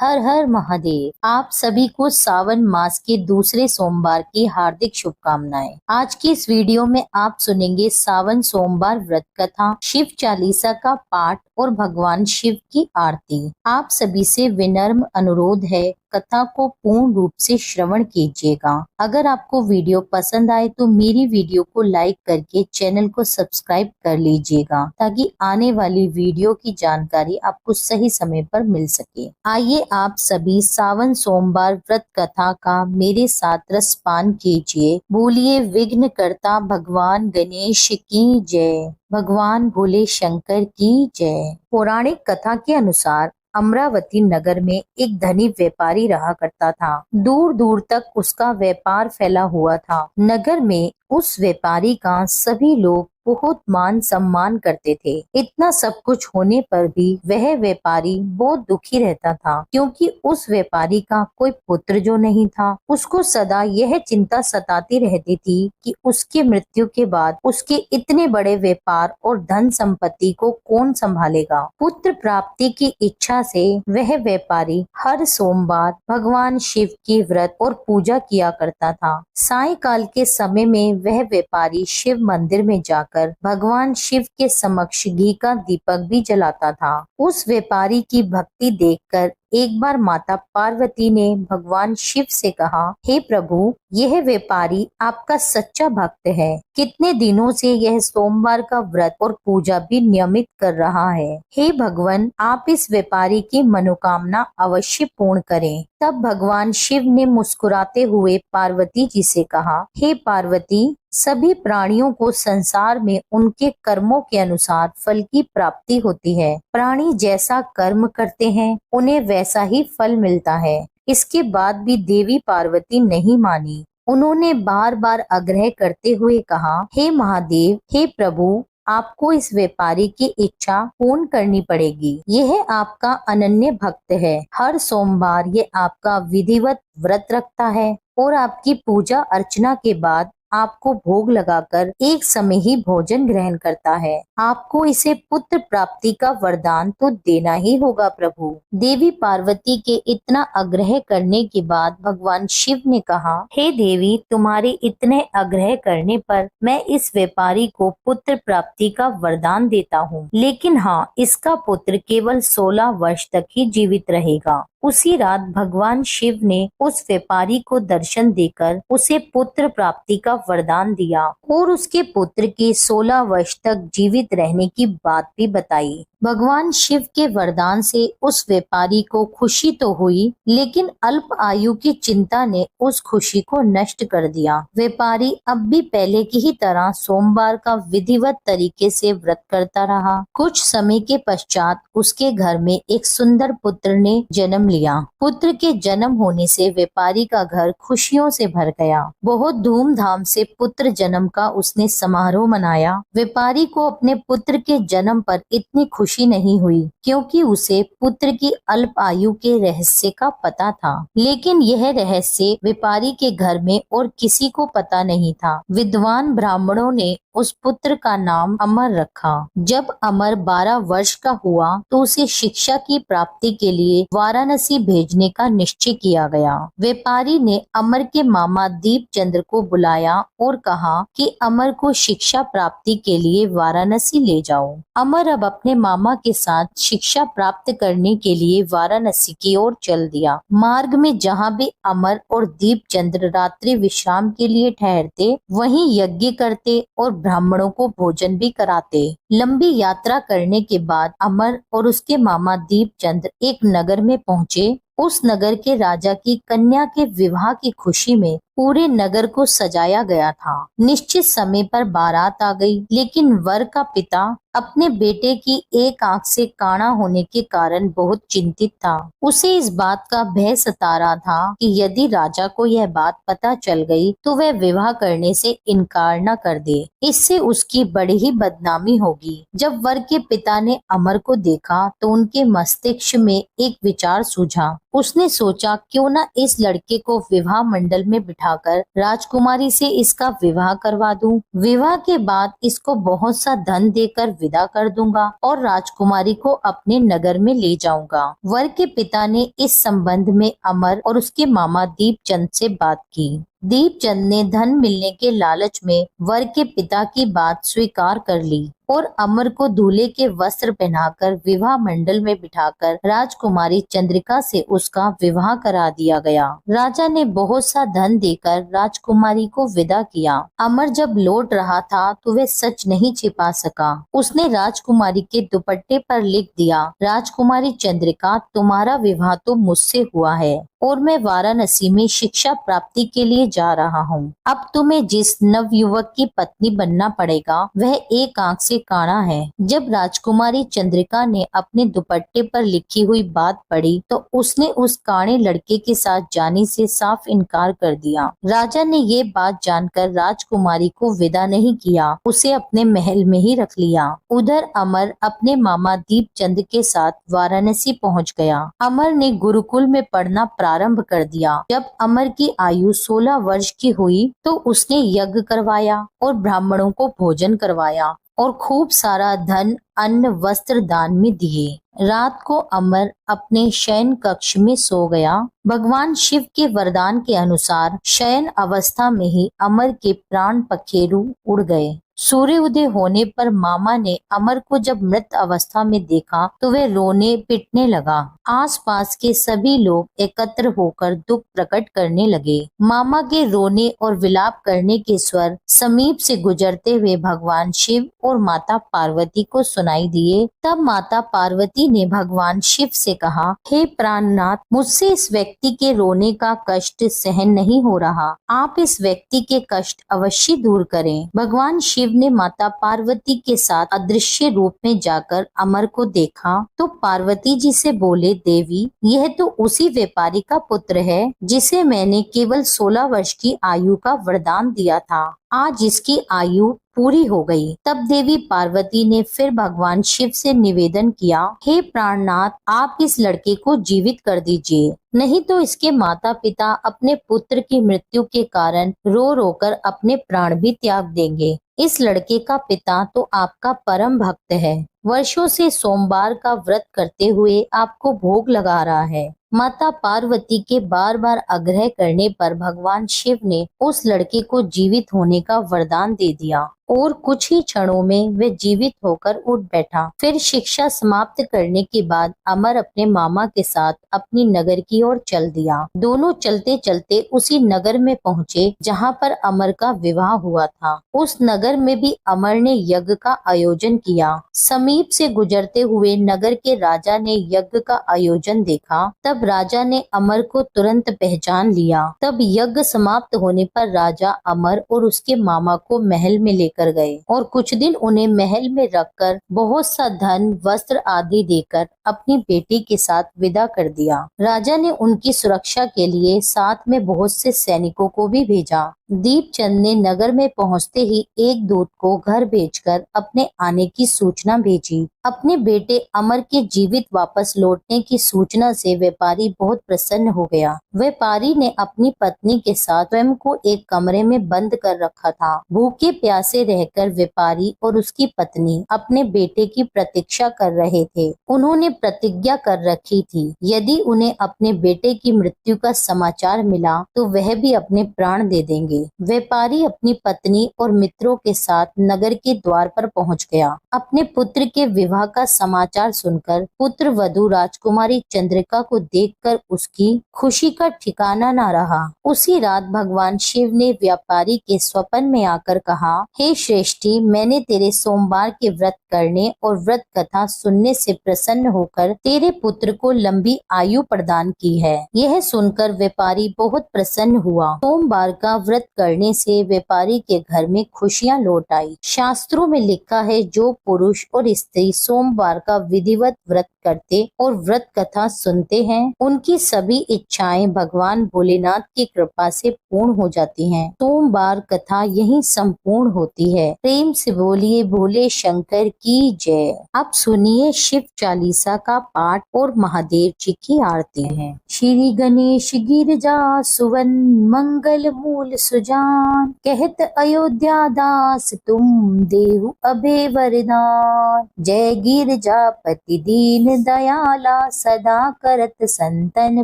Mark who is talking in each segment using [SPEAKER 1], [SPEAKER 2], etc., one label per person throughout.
[SPEAKER 1] हर हर महादेव। आप सभी को सावन मास के दूसरे सोमवार की हार्दिक शुभकामनाएं। आज की इस वीडियो में आप सुनेंगे सावन सोमवार व्रत कथा, शिव चालीसा का पाठ और भगवान शिव की आरती। आप सभी से विनम्र अनुरोध है, कथा को पूर्ण रूप से श्रवण कीजिएगा। अगर आपको वीडियो पसंद आए तो मेरी वीडियो को लाइक करके चैनल को सब्सक्राइब कर लीजिएगा, ताकि आने वाली वीडियो की जानकारी आपको सही समय पर मिल सके। आइए आप सभी सावन सोमवार व्रत कथा का मेरे साथ रसपान कीजिए। बोलिए विघ्नकर्ता भगवान गणेश की जय, भगवान भोले शंकर की जय। पौराणिक कथा के अनुसार अमरावती नगर में एक धनी व्यापारी रहा करता था। दूर दूर तक उसका व्यापार फैला हुआ था। नगर में उस व्यापारी का सभी लोग बहुत मान सम्मान करते थे। इतना सब कुछ होने पर भी वह व्यापारी बहुत दुखी रहता था, क्योंकि उस व्यापारी का कोई पुत्र जो नहीं था। उसको सदा यह चिंता सताती रहती थी कि उसकी मृत्यु के बाद उसके इतने बड़े व्यापार और धन संपत्ति को कौन संभालेगा। पुत्र प्राप्ति की इच्छा से वह व्यापारी हर सोमवार भगवान शिव की व्रत और पूजा किया करता था। सायंकाल के समय में वह व्यापारी शिव मंदिर में जाकर भगवान शिव के समक्ष घी का दीपक भी जलाता था। उस व्यापारी की भक्ति देखकर एक बार माता पार्वती ने भगवान शिव से कहा, हे प्रभु, यह व्यापारी आपका सच्चा भक्त है। कितने दिनों से यह सोमवार का व्रत और पूजा भी नियमित कर रहा है। हे भगवान, आप इस व्यापारी की मनोकामना अवश्य पूर्ण करें। तब भगवान शिव ने मुस्कुराते हुए पार्वती जी से कहा, हे पार्वती, सभी प्राणियों को संसार में उनके कर्मों के अनुसार फल की प्राप्ति होती है। प्राणी जैसा कर्म करते हैं उन्हें वैसा ही फल मिलता है। इसके बाद भी देवी पार्वती नहीं मानी। उन्होंने बार बार आग्रह करते हुए कहा, हे महादेव, हे प्रभु, आपको इस व्यापारी की इच्छा पूर्ण करनी पड़ेगी। यह आपका अनन्य भक्त है। हर सोमवार ये आपका विधिवत व्रत रखता है और आपकी पूजा अर्चना के बाद आपको भोग लगाकर एक समय ही भोजन ग्रहण करता है। आपको इसे पुत्र प्राप्ति का वरदान तो देना ही होगा प्रभु। देवी पार्वती के इतना आग्रह करने के बाद भगवान शिव ने कहा, हे देवी, तुम्हारे इतने आग्रह करने पर मैं इस व्यापारी को पुत्र प्राप्ति का वरदान देता हूँ, लेकिन हाँ, इसका पुत्र केवल 16 वर्ष तक ही जीवित रहेगा। उसी रात भगवान शिव ने उस व्यापारी को दर्शन देकर उसे पुत्र प्राप्ति का वरदान दिया और उसके पुत्र के 16 वर्ष तक जीवित रहने की बात भी बताई। भगवान शिव के वरदान से उस व्यापारी को खुशी तो हुई, लेकिन अल्प आयु की चिंता ने उस खुशी को नष्ट कर दिया। व्यापारी अब भी पहले की ही तरह सोमवार का विधिवत तरीके से व्रत करता रहा। कुछ समय के पश्चात उसके घर में एक सुंदर पुत्र ने जन्म लिया। पुत्र के जन्म होने से व्यापारी का घर खुशियों से भर गया। बहुत धूमधाम से पुत्र जन्म का उसने समारोह मनाया। व्यापारी को अपने पुत्र के जन्म पर इतनी खुशी नहीं हुई, क्योंकि उसे पुत्र की अल्प आयु के रहस्य का पता था, लेकिन यह रहस्य व्यापारी के घर में और किसी को पता नहीं था। विद्वान ब्राह्मणों ने उस पुत्र का नाम अमर रखा। जब अमर 12 वर्ष का हुआ तो उसे शिक्षा की प्राप्ति के लिए वाराणसी भेजने का निश्चय किया गया। व्यापारी ने अमर के मामा दीपचंद्र को बुलाया और कहा कि अमर को शिक्षा प्राप्ति के लिए वाराणसी ले जाओ। अमर अब अपने मामा के साथ शिक्षा प्राप्त करने के लिए वाराणसी की ओर चल दिया। मार्ग में जहाँ भी अमर और दीपचंद्र रात्रि विश्राम के लिए ठहरते, वहीं यज्ञ करते और ब्राह्मणों को भोजन भी कराते। लंबी यात्रा करने के बाद अमर और उसके मामा दीपचंद्र एक नगर में पहुँचे। उस नगर के राजा की कन्या के विवाह की खुशी में पूरे नगर को सजाया गया था। निश्चित समय पर बारात आ गई, लेकिन वर का पिता अपने बेटे की एक आंख से काना होने के कारण बहुत चिंतित था। उसे इस बात का भय सता रहा था कि यदि राजा को यह बात पता चल गई तो वह विवाह करने से इनकार न कर दे। इससे उसकी बड़ी ही बदनामी होगी। जब वर के पिता ने अमर को देखा तो उनके मस्तिष्क में एक विचार सूझा। उसने सोचा क्यों न इस लड़के को विवाह मंडल में बिठाकर राजकुमारी से इसका विवाह करवा दूं। विवाह के बाद इसको बहुत सा धन देकर विदा कर दूंगा और राजकुमारी को अपने नगर में ले जाऊंगा। वर के पिता ने इस संबंध में अमर और उसके मामा दीपचंद से बात की। दीपचंद ने धन मिलने के लालच में वर के पिता की बात स्वीकार कर ली और अमर को दूल्हे के वस्त्र पहनाकर विवाह मंडल में बिठाकर राजकुमारी चंद्रिका से उसका विवाह करा दिया गया। राजा ने बहुत सा धन देकर राजकुमारी को विदा किया। अमर जब लौट रहा था तो वह सच नहीं छिपा सका। उसने राजकुमारी के दुपट्टे पर लिख दिया, राजकुमारी चंद्रिका, तुम्हारा विवाह तो मुझसे हुआ है और मैं वाराणसी में शिक्षा प्राप्ति के लिए जा रहा हूँ। अब तुम्हें जिस नवयुवक की पत्नी बनना पड़ेगा वह एक आंख से काना है। जब राजकुमारी चंद्रिका ने अपने दुपट्टे पर लिखी हुई बात पढ़ी तो उसने उस काणे लड़के के साथ जाने से साफ इनकार कर दिया। राजा ने ये बात जानकर राजकुमारी को विदा नहीं किया, उसे अपने महल में ही रख लिया। उधर अमर अपने मामा दीपचंद के साथ वाराणसी पहुँच गया। अमर ने गुरुकुल में पढ़ना प्रारंभ कर दिया। जब अमर की आयु 16 वर्ष की हुई तो उसने यज्ञ करवाया और ब्राह्मणों को भोजन करवाया और खूब सारा धन, अन्न, वस्त्र दान में दिए। रात को अमर अपने शयन कक्ष में सो गया। भगवान शिव के वरदान के अनुसार शयन अवस्था में ही अमर के प्राण पखेरु उड़ गए। सूर्य उदय होने पर मामा ने अमर को जब मृत अवस्था में देखा तो वह रोने पिटने लगा। आसपास के सभी लोग एकत्र होकर दुख प्रकट करने लगे। मामा के रोने और विलाप करने के स्वर समीप से गुजरते हुए भगवान शिव और माता पार्वती को सुनाई दिए। तब माता पार्वती ने भगवान शिव से कहा, हे प्राणनाथ, मुझसे इस व्यक्ति के रोने का कष्ट सहन नहीं हो रहा। आप इस व्यक्ति के कष्ट अवश्य दूर करें। भगवान शिव ने माता पार्वती के साथ अदृश्य रूप में जाकर अमर को देखा तो पार्वती जी से बोले, देवी, यह तो उसी व्यापारी का पुत्र है जिसे मैंने केवल 16 वर्ष की आयु का वरदान दिया था। आज इसकी आयु पूरी हो गई। तब देवी पार्वती ने फिर भगवान शिव से निवेदन किया, हे प्राणनाथ, आप इस लड़के को जीवित कर दीजिए, नहीं तो इसके माता पिता अपने पुत्र की मृत्यु के कारण रो रो कर अपने प्राण भी त्याग देंगे। इस लड़के का पिता तो आपका परम भक्त है, वर्षों से सोमवार का व्रत करते हुए आपको भोग लगा रहा है। माता पार्वती के बार बार आग्रह करने पर भगवान शिव ने उस लड़के को जीवित होने का वरदान दे दिया और कुछ ही क्षणों में वह जीवित होकर उठ बैठा। फिर शिक्षा समाप्त करने के बाद अमर अपने मामा के साथ अपनी नगर की ओर चल दिया। दोनों चलते चलते उसी नगर में पहुँचे जहाँ पर अमर का विवाह हुआ था। उस नगर में भी अमर ने यज्ञ का आयोजन किया। समीप से गुजरते हुए नगर के राजा ने यज्ञ का आयोजन देखा। तब राजा ने अमर को तुरंत पहचान लिया। तब यज्ञ समाप्त होने पर राजा अमर और उसके मामा को महल में लेकर गए और कुछ दिन उन्हें महल में रखकर बहुत सा धन, वस्त्र आदि देकर अपनी बेटी के साथ विदा कर दिया। राजा ने उनकी सुरक्षा के लिए साथ में बहुत से सैनिकों को भी भेजा। दीपचंद ने नगर में पहुंचते ही एक दूत को घर भेजकर अपने आने की सूचना भेजी। अपने बेटे अमर के जीवित वापस लौटने की सूचना से व्यापारी बहुत प्रसन्न हो गया। व्यापारी ने अपनी पत्नी के साथ स्वयं को एक कमरे में बंद कर रखा था। भूखे प्यासे रहकर व्यापारी और उसकी पत्नी अपने बेटे की प्रतीक्षा कर रहे थे। उन्होंने प्रतिज्ञा कर रखी थी, यदि उन्हें अपने बेटे की मृत्यु का समाचार मिला तो वह भी अपने प्राण दे देंगे। व्यापारी अपनी पत्नी और मित्रों के साथ नगर के द्वार पर पहुंच गया। अपने पुत्र के विवाह का समाचार सुनकर पुत्र वधू राजकुमारी चंद्रिका को देखकर उसकी खुशी का ठिकाना न रहा। उसी रात भगवान शिव ने व्यापारी के स्वप्न में आकर कहा, हे श्रेष्ठी, मैंने तेरे सोमवार के व्रत करने और व्रत कथा सुनने से प्रसन्न होकर तेरे पुत्र को लंबी आयु प्रदान की है। यह सुनकर व्यापारी बहुत प्रसन्न हुआ। सोमवार का व्रत करने से व्यापारी के घर में खुशियां लौट आई। शास्त्रों में लिखा है, जो पुरुष और स्त्री सोमवार का विधिवत व्रत करते और व्रत कथा सुनते हैं, उनकी सभी इच्छाएं भगवान भोलेनाथ की कृपा से पूर्ण हो जाती हैं। सोमवार कथा यहीं संपूर्ण होती है। प्रेम से बोलिए भोले शंकर की जय। अब सुनिए शिव चालीसा का पाठ और महादेव जी की आरती है। श्री गणेश गिरजा सुवन मंगल मूल सुजान, कहत अयोध्या दास तुम देहु अभय वरदान। जय गिरजापति दीन दयाला, सदा करत संतन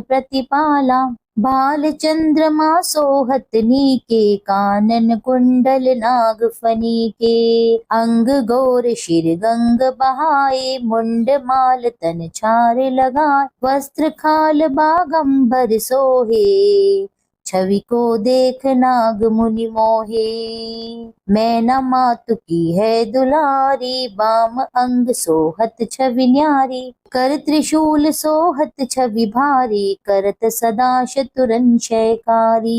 [SPEAKER 1] प्रतिपाला। बाल चंद्रमा सोहत नीके, कानन कुंडल नाग फनी के। अंग गौर शिर गंग बहाए, मुंड माल तन छार लगाए। वस्त्र खाल बागंबर सोहे, छवि को देख नाग मुनि मोहे। मैना मातु की है दुलारी, बाम अंग सोहत छवि न्यारी। कर त्रिशूल सोहत छवि भारी, करत सदा शतुरंशयकारी।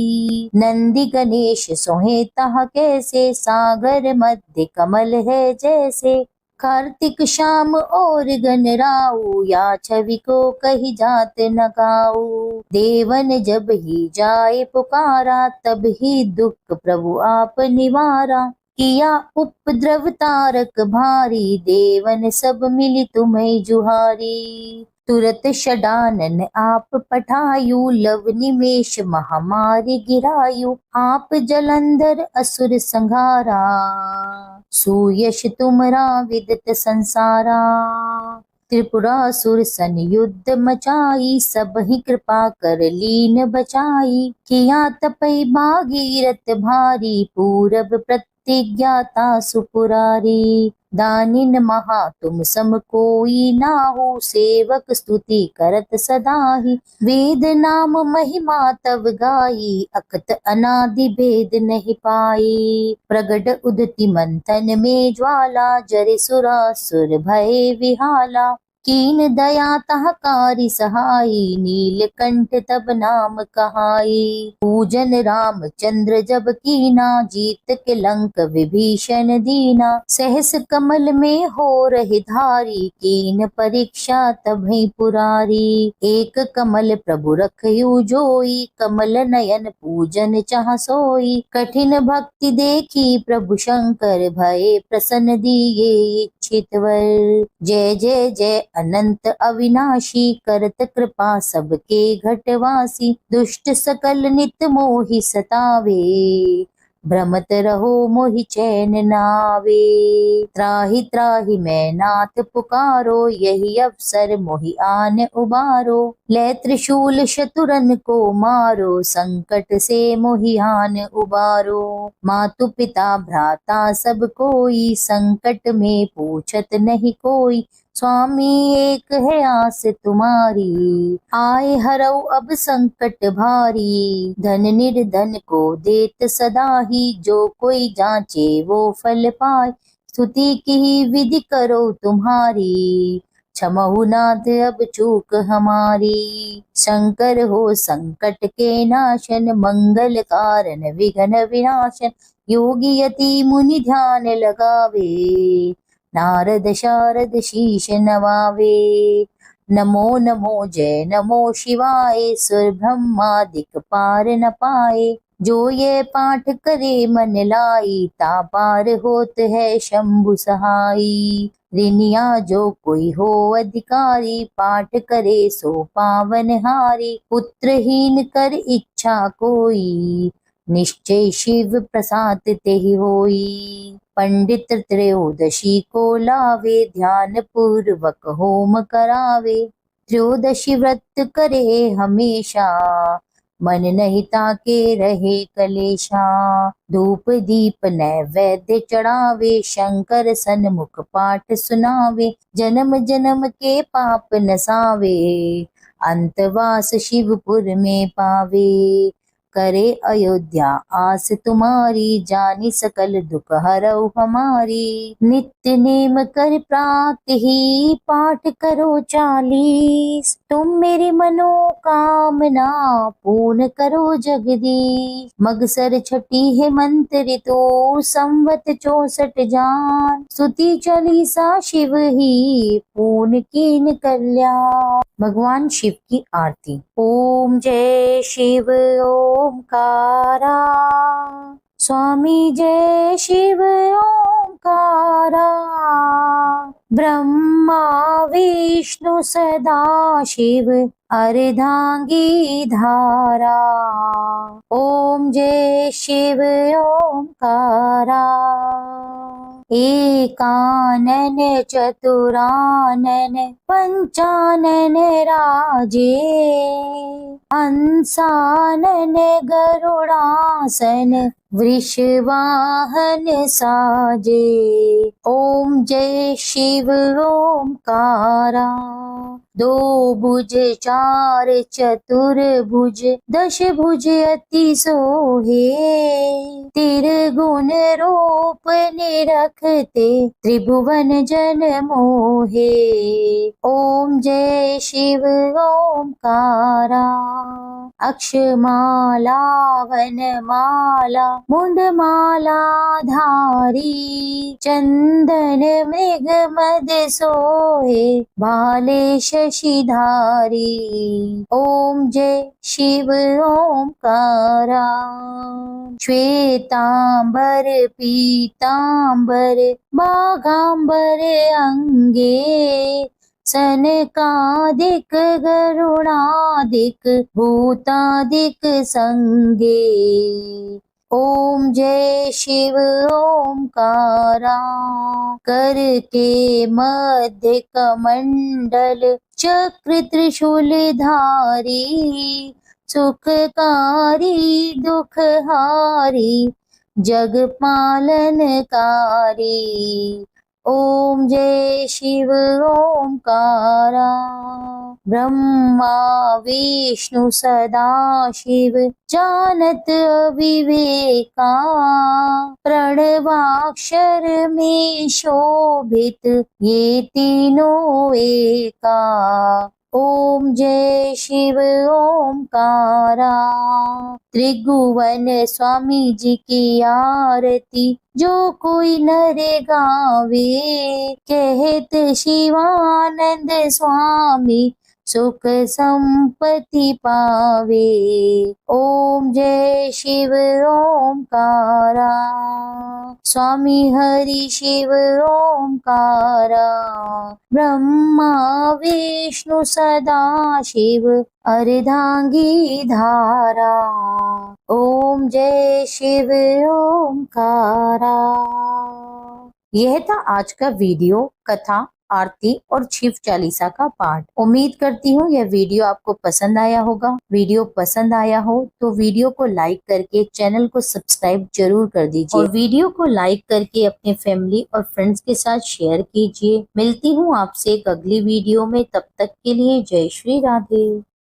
[SPEAKER 1] नंदी गणेश सोहे तह कैसे, सागर मध्य कमल है जैसे। कार्तिक श्याम और गणराऊ, या छवि को कही जात न काऊ। देवन जब ही जाए पुकारा, तब ही दुख प्रभु आप निवारा। किया उपद्रव तारक भारी, देवन सब मिली तुम्हें जुहारी। तुरत षडानन आप पठायु, लव निमेष महामारी गिरायु। आप जलंधर असुर संहारा, सुयश तुमरा विदित संसारा। त्रिपुरासुर सन युद्ध मचाई, सब ही कृपा कर लीन बचाई। किया तपई भागीरथ भारी, पूरब प्रतिज्ञाता सुपुरारी। दानिन महा तुम सम कोई नाहु, सेवक स्तुति करत सदाहि। वेद नाम महिमा तव गाई, अकत अनादि भेद नहीं पाई। प्रगट उदति मंथन में ज्वाला, जरे सुरासुर भय विहाला। कीन दया तहकारी सहाई, नीलकंठ तब नाम कहाई। पूजन रामचंद्र जब कीना, जीत के लंक विभीषण दीना। सहस कमल में हो रही धारी, कीन परीक्षा तभी पुरारी। एक कमल प्रभु रखयु जोई, कमल नयन पूजन चाह सोई। कठिन भक्ति देखी प्रभु शंकर, भये प्रसन्न दिए इच्छित वर। जय जय जय अनंत अविनाशी, करत कृपा सबके घटवासी। दुष्ट सकल नित मोहि सतावे, भ्रमत रहो मोहि चैन नावे। त्राहि त्राहि मैं नाथ पुकारो, यही अवसर मोहि आन उबारो। ले त्रिशूल शतुरन को मारो, संकट से मोहि आन उबारो। मातु पिता भ्राता सब कोई, संकट में पूछत नहीं कोई। स्वामी एक है आस तुम्हारी, आए हरऊ अब संकट भारी। धन निर्धन को देत सदा ही, जो कोई जांचे वो फल पाए। स्तुति की विधि करो तुम्हारी, क्षमहु नाथ अब चूक हमारी। शंकर हो संकट के नाशन, मंगल कारण विघ्न विनाशन। योगी यति मुनि ध्यान लगावे, नारद शारद शीश नवावे। नमो नमो जय नमो शिवाय, सुर ब्रह्मादिक पार न पाए। जो ये पाठ करे मन लाई, ता पार होत है शंभु सहाई। ऋनिया जो कोई हो अधिकारी, पाठ करे सो पावन हारी। पुत्रहीन कर इच्छा कोई, निश्चय शिव प्रसाद तेहि होई। पंडित त्रयोदशी को लावे, ध्यान पूर्वक होम करावे। त्रयोदशी व्रत करे हमेशा, मन नहीं ताके रहे कलेशा। धूप दीप नैवेद्य चढ़ावे, शंकर सन्मुख पाठ सुनावे। जन्म जन्म के पाप नसावे, अंतवास शिवपुर में पावे। करे अयोध्या आस तुम्हारी, जानी सकल दुख हरऊ हमारी। नित्य नेम कर प्रातः ही पाठ करो 40, तुम मेरी मनोकामना पूर्ण करो जगदीश। मगसर छठी है मंत्र तो संवत 64 जान, स्तुति चालीसा शिव ही पूर्ण कीन कल्याण। भगवान शिव की आरती। ओम जय शिव ओमकारा, स्वामी जय शिव ओमकारा। ब्रह्मा विष्णु सदा शिव अर्धांगी धारा। ओम जय शिव ओमकारा। एकानन चतुरानन पंचानन राजे, हंसानन गरुड़ासन वृषवाहन साजे। ओम जय शिव ओमकारा। दो भुज चार चतुर्भुज, दश भुज अति सोहे, त्रिगुण रूप निरखते त्रिभुवन जन मोहे। ओम जय शिव ओमकारा। अक्षमाला वनमाला मुंडमाला धारी, चंदन मृग मद सोहे भाले शशिधारी। ओम जय शिव ओमकारा। श्वेतांबर पीतांबर बाघांबर अंगे, सनकादिक गरुड़ादिक भूतादिक संगे। ओम जय शिव ओमकारा। कर के मध्य कमंडल चक्र त्रिशूल धारी, सुखकारी दुखहारी जग पालनकारी। ओम जय शिव ओमकारा। ब्रह्मा विष्णु सदा शिव जानत अविवेका, प्रणवाक्षर में शोभित ये तीनों एका। ओम जय शिव ओमकारा। त्रिभुवन स्वामी जी की आरती जो कोई नर गावे, कहत शिवानंद स्वामी सुख संपत्ति पावे। ओम जय शिव ओमकारा। स्वामी हरि शिव ओमकारा। ब्रह्मा विष्णु सदा शिव अर्धांगी धारा। ओम जय शिव ओमकारा। यह था आज का वीडियो, कथा, आरती और शिव चालीसा का पाठ। उम्मीद करती हूँ यह वीडियो आपको पसंद आया होगा। वीडियो पसंद आया हो तो वीडियो को लाइक करके चैनल को सब्सक्राइब जरूर कर दीजिए और वीडियो को लाइक करके अपने फैमिली और फ्रेंड्स के साथ शेयर कीजिए। मिलती हूँ आपसे एक अगली वीडियो में, तब तक के लिए जय श्री राधे।